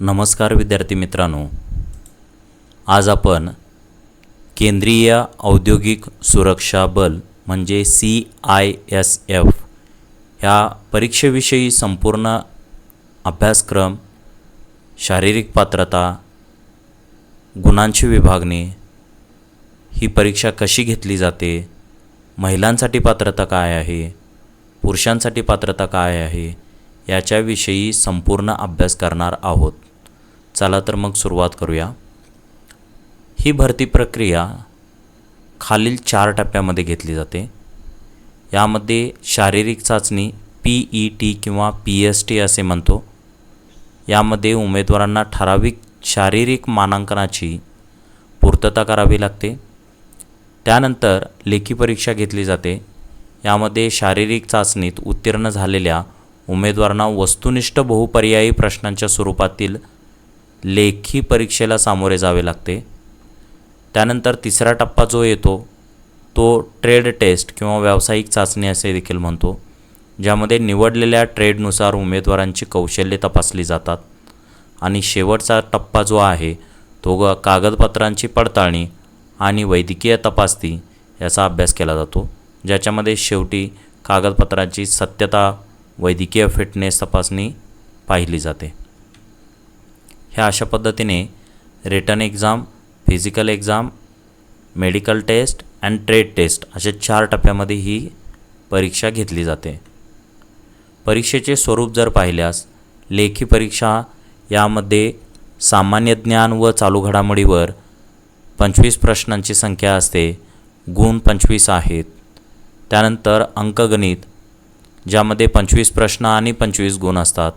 नमस्कार विद्यार्थी मित्रांनो, आज आपण केंद्रीय औद्योगिक सुरक्षा बल म्हणजे CISF ह्या परीक्षेविषयी संपूर्ण अभ्यासक्रम, शारीरिक पात्रता, गुणांची विभागणी, ही परीक्षा कशी घेतली जाते, महिलांसाठी पात्रता काय आहे, पुरुषांसाठी पात्रता काय आहे, याच्याविषयी संपूर्ण अभ्यास करणार आहोत. चला तर मग सुरुवात करूया. ही भरती प्रक्रिया खालील 4 टप्प्यामध्ये घेतली जाते. यामध्ये शारीरिक चाचणी PET किंवा PST असे म्हणतो. यामध्ये उमेदवारांना ठराविक शारीरिक मानांकनाची पूर्तता करावी लागते. त्यानंतर लेखी परीक्षा घेतली जाते. यामध्ये शारीरिक चाचणीत उत्तीर्ण झालेल्या उमेदवारांना वस्तुनिष्ठ बहुपर्यायी प्रश्नांच्या स्वरूपातील लेखी परीक्षेला सामोरे जावे लागते. त्यानंतर तिसरा टप्पा जो येतो तो ट्रेड टेस्ट किंवा व्यावसायिक चाचणी असे देखील म्हणतो, ज्यामध्ये निवडलेल्या ट्रेडनुसार उमेदवारांची कौशल्ये तपासली जातात. आणि शेवटचा टप्पा जो आहे तो कागदपत्रांची पडताळणी आणि वैद्यकीय तपासणी याचा अभ्यास केला जातो, ज्याच्यामध्ये शेवटी कागदपत्रांची सत्यता, वैद्यकीय फिटनेस तपासणी पाहिली जाते. ह्या अशा पद्धतीने written exam, physical exam, medical test and trade test अशा 4 टप्प्यामध्ये ही परीक्षा घेतली जाते. परीक्षेचे स्वरूप जर पाहिल्यास लेखी परीक्षा यामध्ये सामान्य ज्ञान व चालू घडामोडीवर 25 प्रश्नांची संख्या असते. गुण 25 आहेत. त्यानंतर अंकगणित ज्यामध्ये 25 प्रश्न आणि 25 गुण असतात.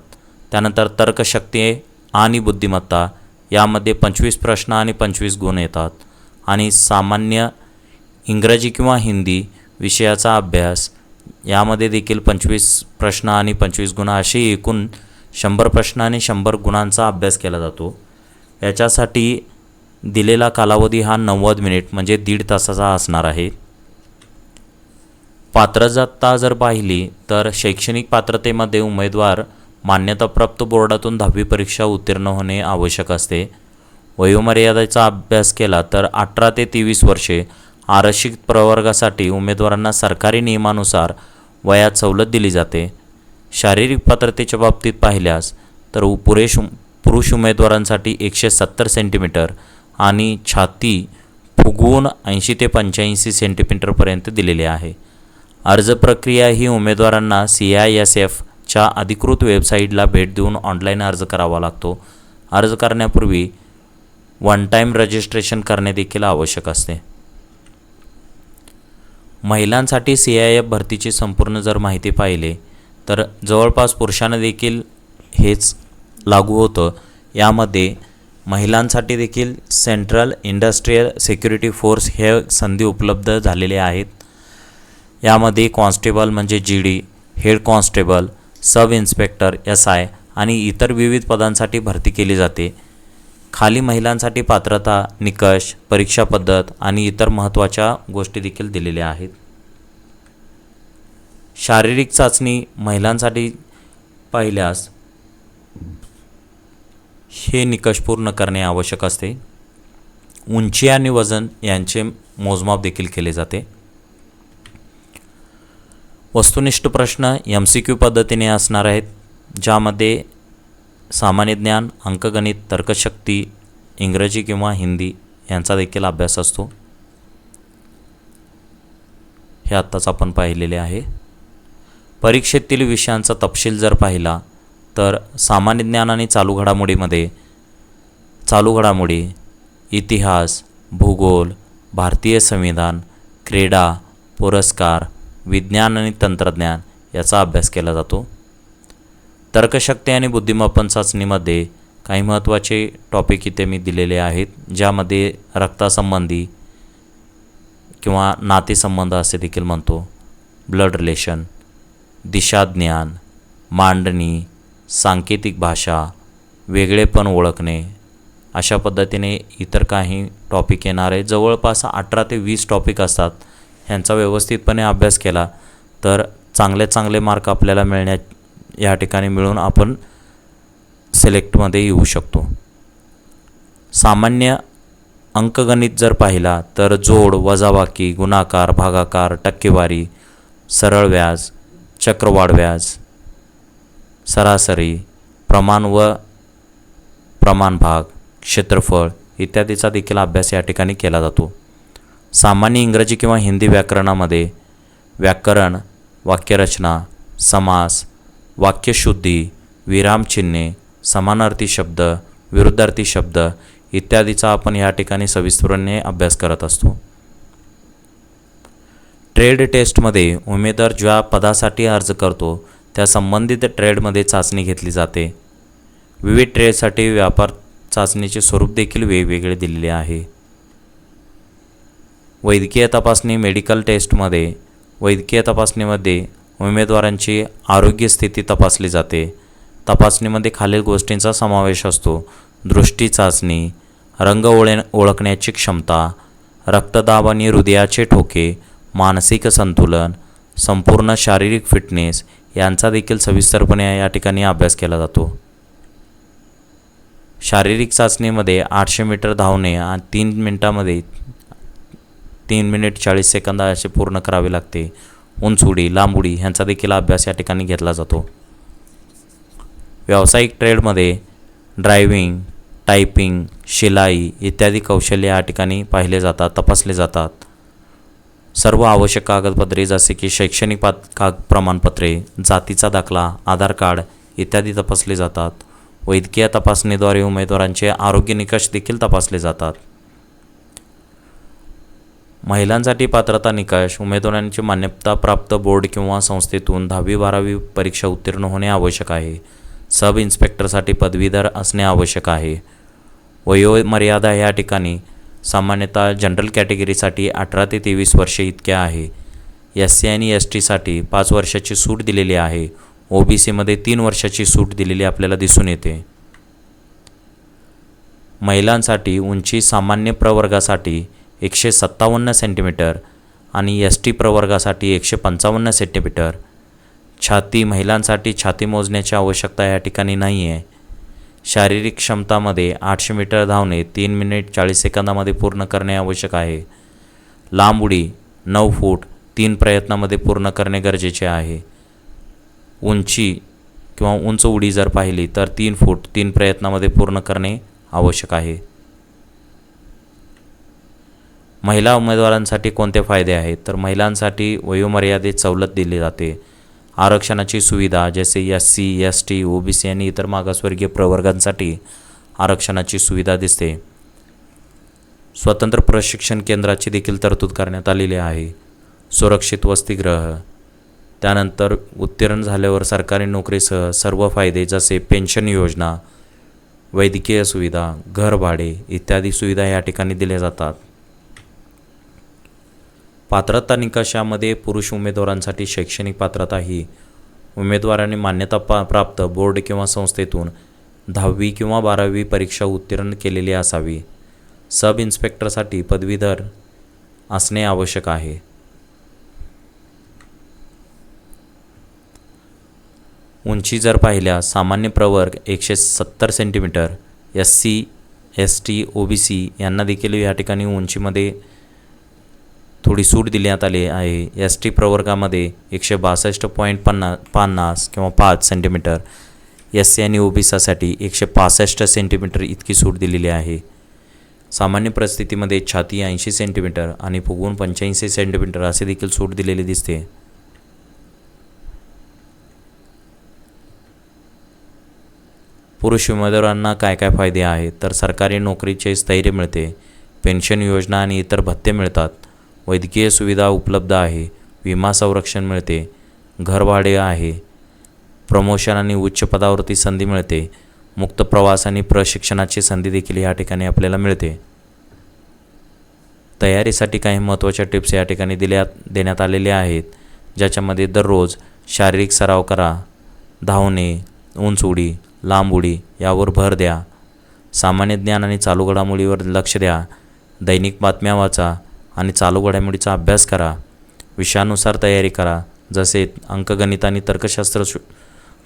त्यानंतर तर्कशक्ती आणि बुद्धिमत्ता यामध्ये 25 प्रश्न आणि 25 गुण येतात. आणि सामान्य इंग्रजी किंवा हिंदी विषयाचा अभ्यास यामध्ये देखील 25 प्रश्न आणि 25 गुण अशी एकूण 100 प्रश्न आणि 100 गुणांचा अभ्यास केला जातो. याच्यासाठी दिलेला कालावधी हा 90 मिनिट म्हणजे 1.5 तासाचा असणार आहे. पात्रता जर पाहिली तर शैक्षणिक पात्रतेमध्ये उमेदवार मान्यताप्राप्त बोर्डातून 10वी परीक्षा उत्तीर्ण होणे आवश्यक असते. वयोमर्यादेचा अभ्यास केला तर 18 ते 23 वर्षे. आरक्षित प्रवर्गासाठी उमेदवारांना सरकारी नियमानुसार वयात सवलत दिली जाते. शारीरिक पात्रतेच्या बाबतीत पाहिल्यास तर पुरुष उमेदवारांसाठी 170 सेंटीमीटर आणि छाती फुगवून 80 ते 85 सेंटीमीटरपर्यंत दिलेले आहे. अर्ज प्रक्रिया ही उमेदवारांना CISFच्या अधिकृत वेबसाईटला भेट देऊन ऑनलाईन अर्ज करावा लागतो. अर्ज करण्यापूर्वी 1 टाईम रजिस्ट्रेशन करणे देखील आवश्यक असते. महिलांसाठी CISF भरतीची संपूर्ण जर माहिती पाहिली तर जवळपास पुरुषांना देखील हेच लागू होतं. यामध्ये महिलांसाठी देखील सेंट्रल इंडस्ट्रियल सिक्युरिटी फोर्स हे संधी उपलब्ध झालेले आहेत. यामध्ये कॉन्स्टेबल म्हणजे GD, head constable, sub inspector SI आणि इतर विविध पदांसाठी भरती केली जाते. खाली महिलांसाठी पात्रता, निकष, परीक्षा पद्धत आणि इतर महत्त्वाच्या गोष्टी देखील दिलेल्या आहेत. शारीरिक चाचणी महिलांसाठी पाहिल्यास हे निकष पूर्ण करणे आवश्यक असते. उंची आणि वजन यांचे मोजमाप देखील केले जाते. वस्तुनिष्ठ प्रश्न MCQ पद्धतीने असणार आहेत, ज्यामध्ये सामान्य ज्ञान, अंकगणित, तर्कशक्ती, इंग्रजी किंवा हिंदी यांचा देखील अभ्यास असतो. हे आत्ताच आपण पाहिलेले आहे. परीक्षेतील विषयांचा तपशील जर पाहिला तर सामान्य ज्ञान आणि चालू घडामोडी, इतिहास, भूगोल, भारतीय संविधान, क्रीडा, पुरस्कार, विज्ञान आणि तंत्रज्ञान याचा अभ्यास केला जातो. तर्कशक्ती आणि बुद्धिमत्ता चाचणीमध्ये काही महत्त्वाचे टॉपिक इथे मी दिलेले आहेत, ज्यामध्ये रक्तासंबंधी किंवा नातेसंबंध असे देखील म्हणतो, ब्लड रिलेशन, दिशाज्ञान, मांडणी, सांकेतिक भाषा, वेगळेपण ओळखणे अशा पद्धतीने इतर काही टॉपिक येणार आहे. जवळपास 18 ते 20 टॉपिक असतात. ह्यांचा व्यवस्थितपणे अभ्यास केला तर चांगले मार्क आपल्याला या ठिकाणी मिळून आपण सिलेक्टमध्ये येऊ शकतो. सामान्य अंकगणित जर पाहिला तर जोड, वजाबाकी, गुणाकार, भागाकार, टक्केवारी, सरळ व्याज, चक्रवाढ व्याज, सरासरी, प्रमाण व प्रमाण भाग, क्षेत्रफळ इत्यादीचा देखील अभ्यास या ठिकाणी केला जातो. सामान्य इंग्रजी किंवा हिंदी व्याकरणामध्ये व्याकरण, वाक्यरचना, समास, वाक्यशुद्धी, विरामचिन्हे, समानार्थी शब्द, विरुद्धार्थी शब्द इत्यादीचा आपण या ठिकाणी सविस्तरपणे अभ्यास करत असतो. ट्रेड टेस्टमध्ये उमेदवार ज्या पदासाठी अर्ज करतो त्या संबंधित ट्रेडमध्ये चाचणी घेतली जाते. विविध ट्रेडसाठी व्यापार चाचणीचे स्वरूप देखील वेगवेगळे दिलेले आहे. वैद्यकीय तपासणी मेडिकल टेस्टमध्ये वैद्यकीय तपासणीमध्ये उमेदवारांची आरोग्य स्थिती तपासली जाते. तपासणीमध्ये खालील गोष्टींचा समावेश असतो: दृष्टी चाचणी, रंग ओळखण्याची क्षमता, रक्तदाब आणि हृदयाचे ठोके, मानसिक संतुलन, संपूर्ण शारीरिक फिटनेस यांचा देखील सविस्तरपणे या ठिकाणी अभ्यास केला जातो. शारीरिक चाचणीमध्ये 800 मीटर धावणे आणि 3 मिनिटामध्ये 3 मिनिट 40 सेकंद असे पूर्ण करावे लागते. उंच उडी, लांब उडी ह्यांचा देखील अभ्यास या ठिकाणी घेतला जातो. व्यावसायिक ट्रेडमध्ये ड्रायव्हिंग, टायपिंग, शिलाई इत्यादी कौशल्य या ठिकाणी पाहिले जातात, तपासले जातात. सर्व आवश्यक कागदपत्रे जसे की शैक्षणिक प्रमाणपत्रे, जातीचा दाखला, आधार कार्ड इत्यादी तपासले जातात. वैद्यकीय तपासणीद्वारे उमेदवारांचे आरोग्य निकष देखील तपासले जातात. महिलांसाठी पात्रता निकष: उमेदवारांची मान्यताप्राप्त बोर्ड किंवा संस्थेतून 10वी-12वी परीक्षा उत्तीर्ण होणे आवश्यक आहे. सब इन्स्पेक्टरसाठी पदवीधर असणे आवश्यक आहे. वयोमर्यादा या ठिकाणी सामान्यतः जनरल कॅटेगरीसाठी 18 ते 23 वर्षे इतके आहे. SC आणि STसाठी 5 वर्षाची सूट दिलेली आहे. OBCमध्ये 3 वर्षाची सूट दिलेली आपल्याला दिसून येते. महिलांसाठी उंची सामान्य प्रवर्गासाठी 157 सेंटीमीटर आणि ST प्रवर्गासाठी 155 सेंटीमीटर. छाती महिलांसाठी छाती मोजण्याची आवश्यकता या ठिकाणी नाही आहे. शारीरिक क्षमतामध्ये 800 मीटर धावणे 3 मिनिट 40 सेकंदामध्ये पूर्ण करणे आवश्यक आहे. लांब उडी 9 फूट 3 प्रयत्नामध्ये पूर्ण करणे गरजेचे आहे. उंची किंवा उंच उडी जर पाहिली तर 3 फूट 3 प्रयत्नामध्ये पूर्ण करणे आवश्यक आहे. महिला उमेदवारांसाठी कोणते फायदे आहेत तर महिलांसाठी वयोमर्यादेत सवलत दिली जाते. आरक्षणाची सुविधा जसे SC, ST, OBC आणि इतर मागासवर्गीय प्रवर्गांसाठी आरक्षणाची सुविधा दिसते. स्वतंत्र प्रशिक्षण केंद्राची देखील तरतूद करण्यात आलेली आहे. सुरक्षित वसतिगृह, त्यानंतर उत्तीर्ण झाल्यावर सरकारी नोकरीसह सर्व फायदे जसे पेन्शन योजना, वैद्यकीय सुविधा, घर भाडे इत्यादी सुविधा या ठिकाणी दिल्या जातात. पात्रता निकषामध्ये पुरुष उमेदवारांसाठी शैक्षणिक पात्रता ही उमेदवारांनी मान्यता प्राप्त बोर्ड किंवा संस्थेतून 10वी किंवा 12वी परीक्षा उत्तीर्ण केलेली असावी. सब इन्स्पेक्टरसाठी पदवीधर असणे आवश्यक आहे. उंची जर पाहिल्यास सामान्य प्रवर्ग 170 सेंटीमीटर, SC, ST, OBC यांना देखील या ठिकाणी उंचीमध्ये थोडी सूट देण्यात आली आहे. ST प्रवर्गामध्ये 162.50 किंवा 5 सेंटीमीटर, SC आणि OBCसाठी 165 सेंटीमीटर इतकी सूट दिलेली आहे. सामान्य परिस्थितीमध्ये छाती 80 सेंटीमीटर आणि फुगवून 85 सेंटीमीटर असे देखील सूट दिलेली दिसते. पुरुष उमेदवारांना काय काय फायदे आहेत तर सरकारी नोकरीचे स्थैर्य मिळते, पेन्शन योजना आणि इतर भत्ते मिळतात, वैद्यकीय सुविधा उपलब्ध आहे, विमा संरक्षण मिळते, घरभाडे आहे, प्रमोशन आणि उच्च पदावरती संधी मिळते, मुक्त प्रवास आणि प्रशिक्षणाची संधी देखील या ठिकाणी आपल्याला मिळते. तयारीसाठी काही महत्त्वाच्या टिप्स या ठिकाणी देण्यात आलेल्या आहेत, ज्याच्यामध्ये दररोज शारीरिक सराव करा, धावणे, उंच उडी, लांब उडी यावर भर द्या, सामान्य ज्ञान आणि चालू घडामोडीवर लक्ष द्या, दैनिक बातम्या वाचा आणि चालू घडामोडीचा अभ्यास करा, विषयानुसार तयारी करा, जसे अंकगणित आणि तर्कशास्त्र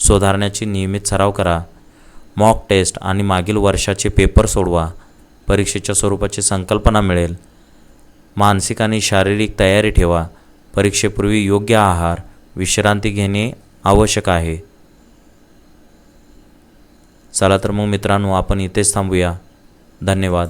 सुधारण्याची नियमित सराव करा, मॉक टेस्ट आणि मागील वर्षाचे पेपर सोडवा. परीक्षेच्या स्वरूपाची संकल्पना मिळेल. मानसिक आणि शारीरिक तयारी ठेवा. परीक्षेपूर्वी योग्य आहार, विश्रांती घेणे आवश्यक आहे. चला तर मग मित्रांनो, आपण इथेच थांबूया. धन्यवाद.